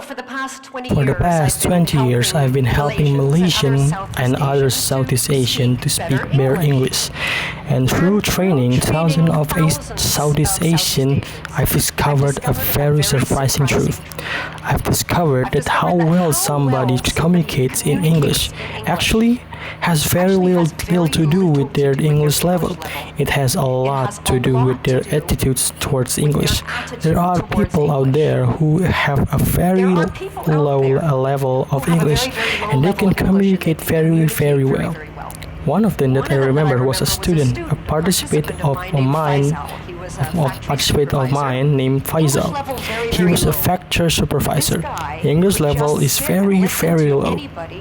For the past 20 years, I've been helping Malaysian and other Southeast Asian to speak their English. And through training thousands of Southeast Asian, I've discovered a very surprising truth. I've discovered that how well somebody communicates in English actually has very little to do with their English level. It has a lot to do with their attitudes towards English. There are people out there who have a very low level of English and they can communicate very well. One of them that I remember was a student, a participant of mine named Faisal. He was a factory supervisor. The English level is very low,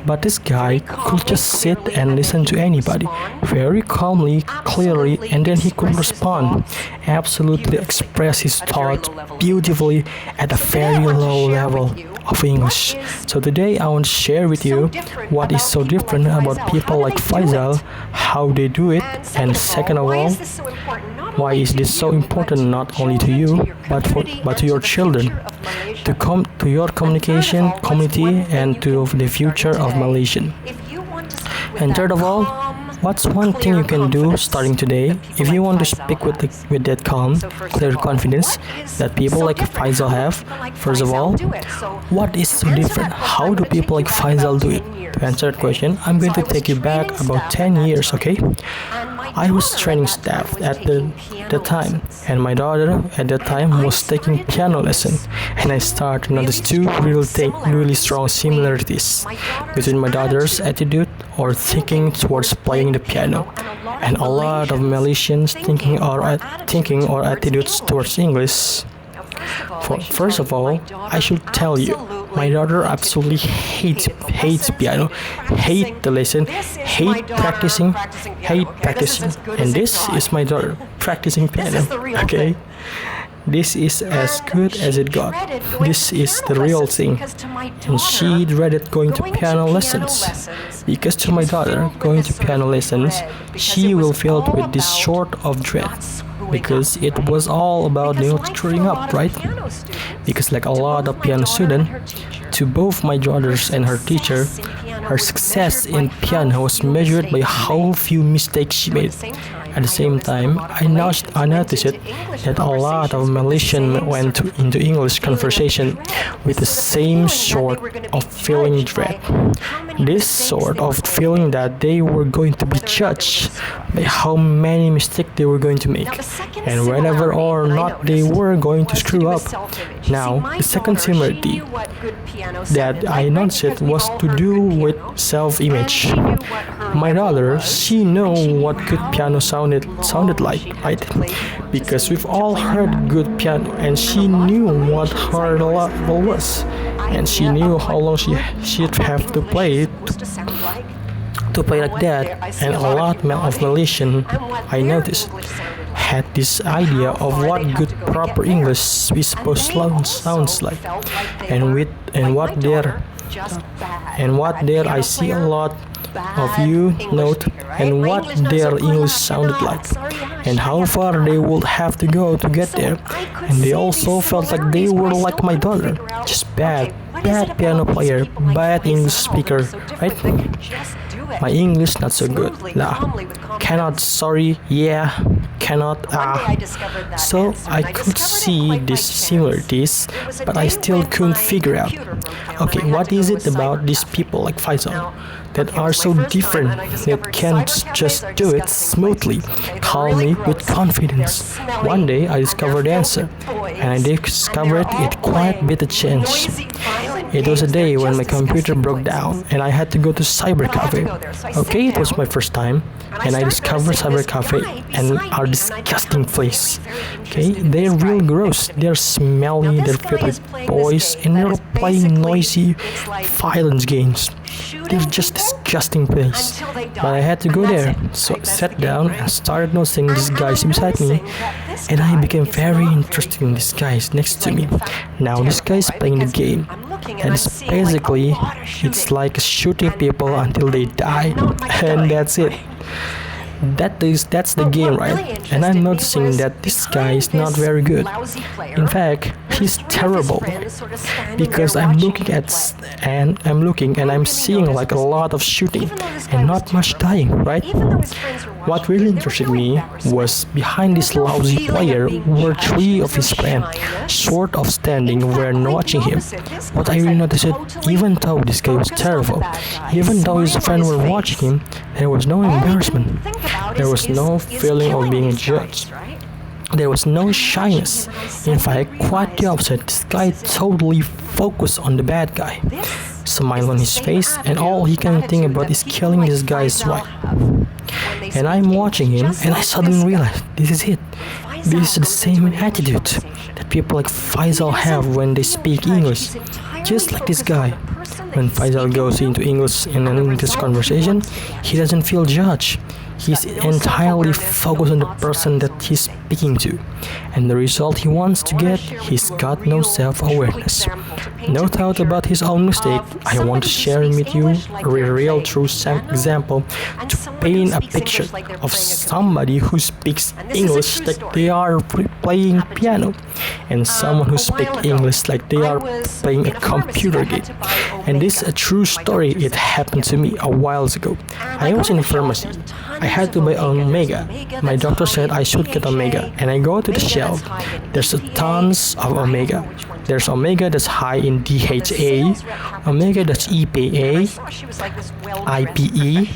but this guy could just sit and listen to anybody very calmly, clearly, and then he could respond, absolutely express his thoughts beautifully at a very low level of English. So today I want to share with you what is so different about people like Faisal, how they do it, and second of all, why is this so important not only to you but to your children, to your communication community, and to the future of Malaysian. And third of all, what's one thing you can do starting today if you want to speak with that calm, clear confidence that people like Faisal have? First of all, what is so different? How do people like Faisal do it? To answer that question, I'm going to take you back about 10 years, okay? I was training staff at the time, and my daughter at that time was taking piano lesson, and I started to notice two really strong similarities between my daughter's attitude or thinking towards playing the piano, and a lot of Malaysians thinking or attitudes towards English. First of all, I should tell you, my daughter absolutely hates piano, hate the lesson, hate practicing, and this is my daughter practicing piano, okay? This is as good as it got. This is the real thing. And she dreaded going to piano lessons. Because to my daughter, going to piano lessons, she will feel with this sort of dread. Because it was all about screwing up, right? Because like a lot of piano students, to both my daughters and her teacher, her success in piano was measured by how few mistakes she made. At the same time, I noticed that a lot of Malaysians went into English conversation with the same sort of feeling dread. This sort of feeling that they were going to be judged by how many mistakes they were going to make, and whether or not they were going to screw up. Now, the second similarity that I noticed was to do with self-image. My daughter, she knew what good piano sounded like, right? Because we've all heard good piano, and she knew what her level was, and she knew how long she'd have to play like that. And a lot of Malaysian, I noticed, had this idea of what good proper English is supposed to sounds like, and what there I see a lot of you note and what their English sounded like and how far they would have to go to get there, and they also felt like they were like my daughter, just bad piano player, bad English speaker, right? My English not so good. Cannot, sorry, yeah, cannot, So I could see these similarities, but I still couldn't figure out, okay, what is it about these people like Faisal that are so different, that can't just do it smoothly, calmly, with confidence? One day I discovered the answer, and I discovered it quite a bit of change. It was a day when my computer broke down and I had to go to cyber cafe. Okay, it was my first time, and I discovered cyber cafe and our disgusting place. Okay, they're real gross. They're smelly, they're filled with boys, and they're playing noisy violence games. They're just disgusting place. But I had to go there, so I sat down and started noticing these guys beside me, and I became very interested in these guys next to me. Now this guy is playing the game, and it's basically, it's like shooting people until they die, and that's it. That's the game, right? And I'm noticing that this guy is not very good. In fact, he's terrible because I'm looking and I'm seeing like a lot of shooting and not much dying, right? What really interested me was behind this lousy player were three of his friends, sort of standing where and watching him. What I really noticed is, even though this guy was terrible, even though his friends were watching him, there was no embarrassment. There was no feeling of being judged. There was no shyness. In fact, quite the opposite. This guy totally focused on the bad guy. Smile on his face, and all he can think about is killing this guy's wife. And I'm watching him, and I suddenly realized this is it. This is the same attitude that people like Faisal have when they speak English. Just like this guy. When Faisal goes into English in an English conversation, he doesn't feel judged. He's entirely focused on the person that he's speaking to, and the result he wants to get, he's got no self-awareness. No doubt about his own mistake. I want to share with you a real true example to paint a picture of somebody who speaks English like they are playing piano, and someone who speaks English like they are playing a computer game. And this is a true story. It happened to me a while ago. I was in a pharmacy. I had to buy Omega. My doctor said I should get Omega, and I go to the shelf. There's tons of Omega. There's Omega that's high in DHA, Omega that's EPA, IPE,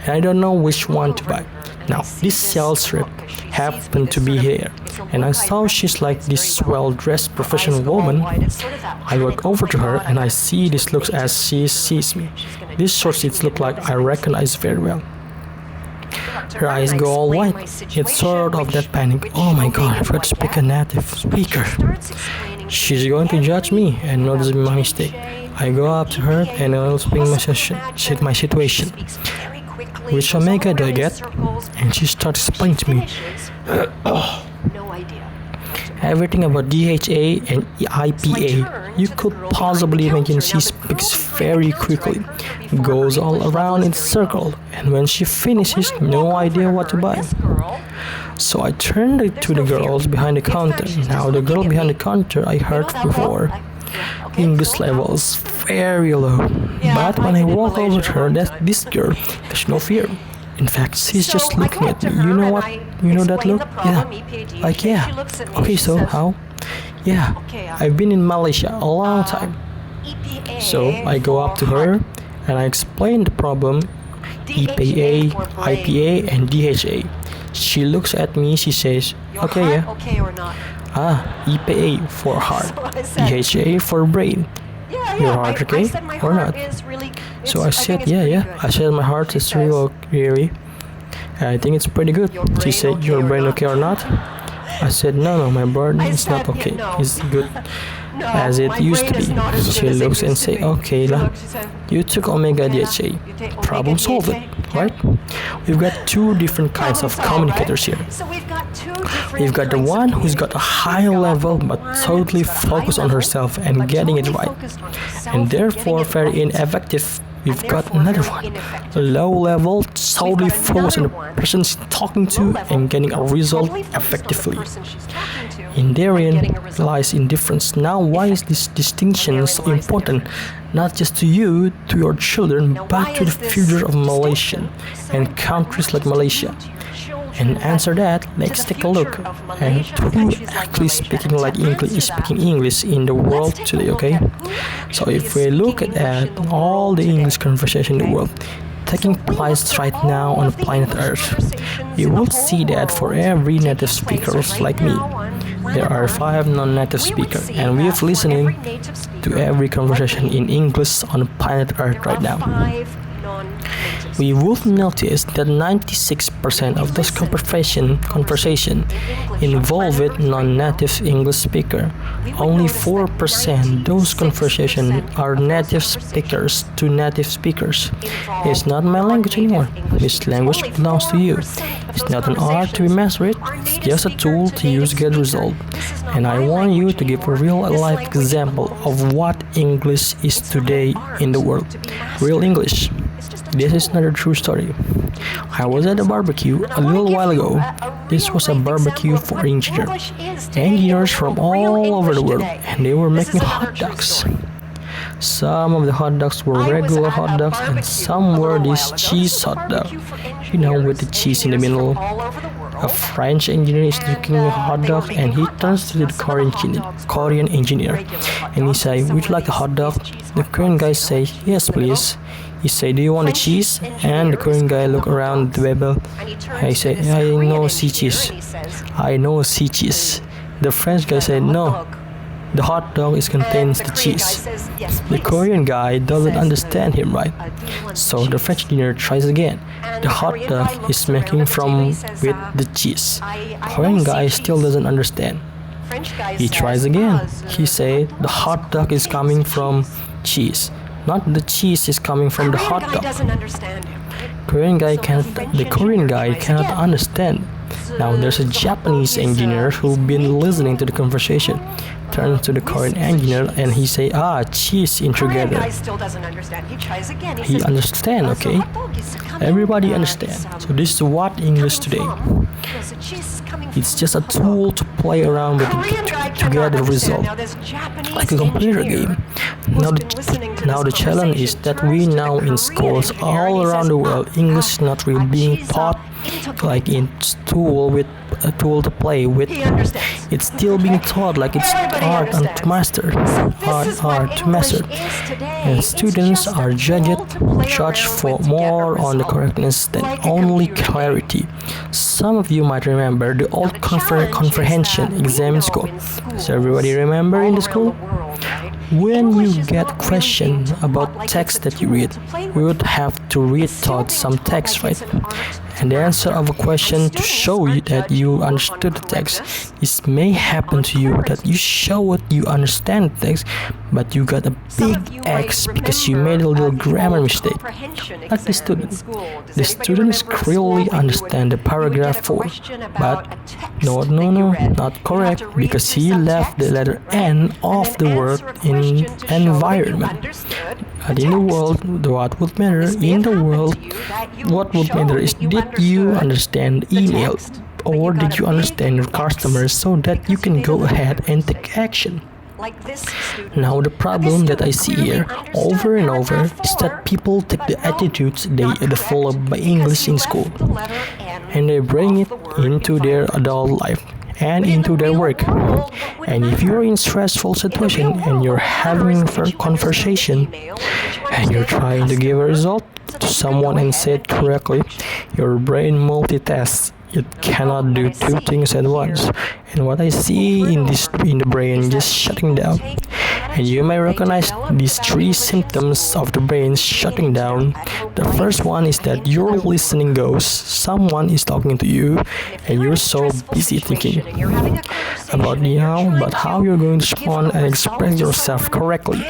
and I don't know which one to buy. Now, this sales rep happened to be here, and I saw she's like this well-dressed professional woman. I walk over to her, and I see this looks as she sees me. This short seats look like I recognize very well. Her eyes go all white. It's sort of that panic. Oh my god, I forgot to speak a native speaker. She's going to judge me and notice my mistake. I go up to her and I'll explain my situation. Which Omega do I get? And she starts explaining to me everything about DHA and IPA you could possibly imagine. She speaks very quickly, goes all around in a circle, and when she finishes, no idea what to buy. So I turned to the girls behind the counter. Now the girl behind the counter I heard before. English level is very low. But when I walk over to her, this girl, there's no fear. In fact, she's just looking at me. You know what? You know that look? Yeah. Like, yeah. Okay, so how? Yeah. I've been in Malaysia a long time. So I go up to her and I explain the problem. EPA, IPA, and DHA. She looks at me, she says, okay, yeah. EPA for heart, DHA for brain. Your heart okay or not? So I said, yeah. I said my heart is really. I think it's pretty good. She said, your brain okay or not? I said, no, my brain is not okay. It's good as it used to be. She looks and say, okay lah, you took Omega DHA. Problem solved, right? We've got two different kinds of communicators here. We've got the one who's got a high level but totally focused on herself and getting it right, and therefore very ineffective. We've got another one, low level, totally focused on the person she's talking to and getting a result effectively. In therein lies indifference. Now, why is this distinction so important, not just to you, to your children, but to the future of Malaysia and countries like Malaysia? And answer that, let's take a look at who actually speaking English in the world today, okay? So if we look at all the English conversation in the world taking place right now on planet Earth, you will see that for every native speakers like me, there are 5 non-native speakers, and we are listening to every conversation in English on planet Earth right now. We would notice that 96% of those conversation involved non-native English speaker. Only 4% those conversations are native speakers to native speakers. It's not my language anymore. This language belongs to you. It's not an art to be mastered. It's just a tool to use to get result. And I want you to give a real-life example of what English is today in the world. Real English. This is another true story. I was at a barbecue a little while ago This was a barbecue for engineers. Engineers from all over the world, and they were making hot dogs. Some of the hot dogs were regular hot dogs, and some were this cheese hot dog. You know, with the cheese in the middle. A French engineer is cooking a hot dog, and he turns to the Korean engineer, and he say, "Would you like a hot dog?" The Korean guy say, "Yes, please." He say, "Do you want the cheese?" And the Korean guy look around the table. I say, "I know sea cheese. I know sea cheese." The French guy said, "No. The hot dog contains the cheese." The Korean guy doesn't understand him right. So the French engineer tries again. The hot dog is making from with the cheese. Korean guy still doesn't understand. He tries again. He said the hot dog is coming from cheese. Not the cheese is coming from the hot dog. The Korean guy cannot understand. Now there's a Japanese engineer who's been listening to the conversation. Turns to the Korean engineer and he say, cheese in together. He understand, okay? Everybody understand. So this is what English today. It's just a tool to play around with to get the result, like a computer game. Now the challenge is that we now in schools all around the world, English is not really being taught like in a tool to play with. It's still being taught like it's art to master, and students are judged for more on the correctness than only clarity. Some of you might remember the old comprehension exam in school. Does everybody remember in the school? When you get question about text that you read, we would have to read out some text, right? And the answer of a question to show you that you understood the text. This may happen to you that you show it you understand the text, but you got a big X because you made a little grammar mistake. Like the student. The students clearly understand the paragraph 4, but no, not correct because he left the letter N off the word in environment. But in the world, what would matter is did you understand email or did you understand your customers so that you can go ahead and take action? Now the problem that I see here over and over is that people take the attitudes they develop by English in school and they bring it into their adult life and into their work. And if you're in stressful situation and you're having a conversation and you're trying to give a result to someone and say it correctly, your brain multitasks. It cannot do two things at once. And what I see in the brain just shutting down. And you may recognize these 3 symptoms of the brain shutting down. The first one is that your listening goes. Someone is talking to you and you're so busy thinking about how you're going to respond and express yourself correctly.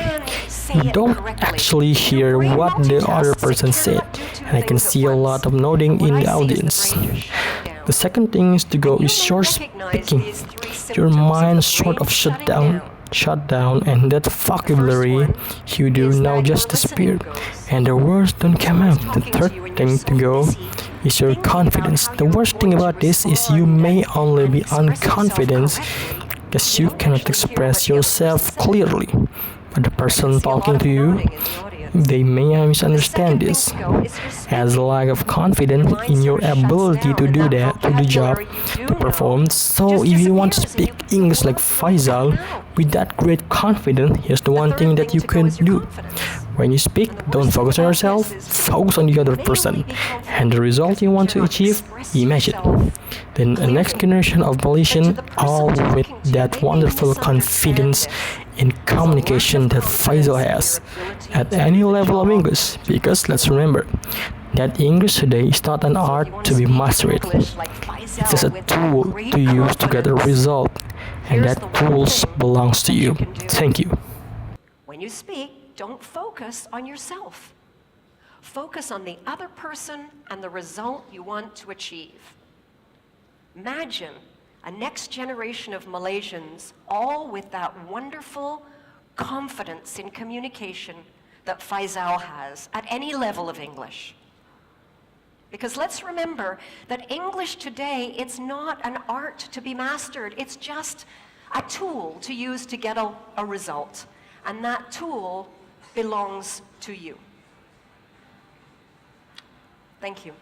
You don't actually hear what the other person said, and I can see a lot of nodding in the audience. The second thing is to go is your speaking. Your mind sort of shut down, and that vocabulary you do now just disappeared, and the words don't come out. The third thing to go is your confidence. The worst thing about this is you may only be unconfident because you cannot express yourself clearly. But the person talking to you, they may misunderstand this as a lack of confidence in your ability to do that, to the job, to perform. So if you want to speak English like Faisal with that great confidence, here's the one thing that you can do. When you speak, don't focus on yourself, focus on the other person. And the result you want to achieve, imagine. Then the next generation of Malaysian, all with that wonderful confidence in communication that Faisal has at any level of English. Because let's remember that English today is not an art to be mastered. It's just a tool to use to get a result, and that tool belongs to you. Thank you. When you speak, don't focus on yourself. Focus on the other person and the result you want to achieve. Imagine a next generation of Malaysians, all with that wonderful confidence in communication that Faisal has at any level of English. Because let's remember that English today, it's not an art to be mastered. It's just a tool to use to get a result. And that tool belongs to you. Thank you.